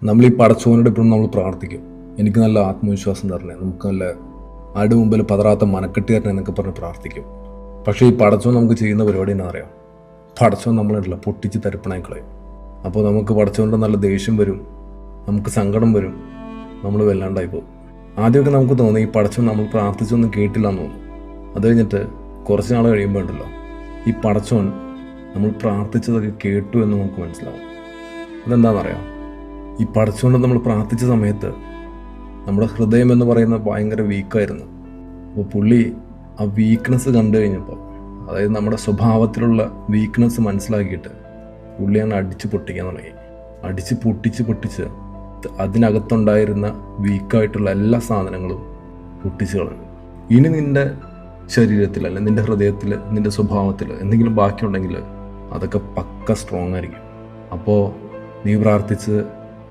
നമ്മൾ ഈ പടച്ചോനോട് ഇപ്പോഴും നമ്മൾ പ്രാർത്ഥിക്കും. എനിക്ക് നല്ല ആത്മവിശ്വാസം തരണേ, നമുക്ക് നല്ല ആരുടെ മുമ്പിൽ പതറാത്ത മനക്കെട്ടി തരണേ എന്നൊക്കെ പറഞ്ഞ് പ്രാർത്ഥിക്കും. പക്ഷേ ഈ പടച്ചോൻ നമുക്ക് ചെയ്യുന്ന പരിപാടി എന്നാ അറിയാം? പടച്ചോൻ നമ്മളുണ്ടല്ലോ പൊട്ടിച്ച് തരിപ്പണായി കളയും. അപ്പോൾ നമുക്ക് പടച്ചോൻ്റെ നല്ല ദേഷ്യം വരും, നമുക്ക് സങ്കടം വരും, നമ്മൾ വല്ലാണ്ടായി പോകും. ആദ്യമൊക്കെ നമുക്ക് തോന്നി ഈ പടച്ചോൻ നമ്മൾ പ്രാർത്ഥിച്ചൊന്നും കേട്ടില്ല എന്ന് തോന്നും. അത് കഴിഞ്ഞിട്ട് കുറച്ച് നാൾ കഴിയുമ്പോൾ ഉണ്ടല്ലോ ഈ പടച്ചോൻ നമ്മൾ പ്രാർത്ഥിച്ചതൊക്കെ കേട്ടു എന്ന് നമുക്ക് മനസ്സിലാവും. അതെന്താണെന്നറിയാം? ഈ പടച്ചോണ്ട് നമ്മൾ പ്രാർത്ഥിച്ച സമയത്ത് നമ്മുടെ ഹൃദയം എന്ന് പറയുന്നത് ഭയങ്കര വീക്കായിരുന്നു. അപ്പോൾ പുള്ളി ആ വീക്ക്നെസ് കണ്ടു കഴിഞ്ഞപ്പോൾ, അതായത് നമ്മുടെ സ്വഭാവത്തിലുള്ള വീക്ക്നെസ് മനസ്സിലാക്കിയിട്ട് പുള്ളിയാണ് അടിച്ച് പൊട്ടിക്കാൻ തുടങ്ങി. അടിച്ച് പൊട്ടിച്ച് അതിനകത്തുണ്ടായിരുന്ന വീക്കായിട്ടുള്ള എല്ലാ സാധനങ്ങളും പൊട്ടിച്ച് കളഞ്ഞു. ഇനി നിൻ്റെ ശരീരത്തിൽ അല്ലെങ്കിൽ നിൻ്റെ ഹൃദയത്തിൽ നിൻ്റെ സ്വഭാവത്തിൽ എന്തെങ്കിലും ബാക്കിയുണ്ടെങ്കിൽ അതൊക്കെ പക്ക സ്ട്രോങ് ആയിരിക്കും. അപ്പോൾ നീ പ്രാർത്ഥിച്ച്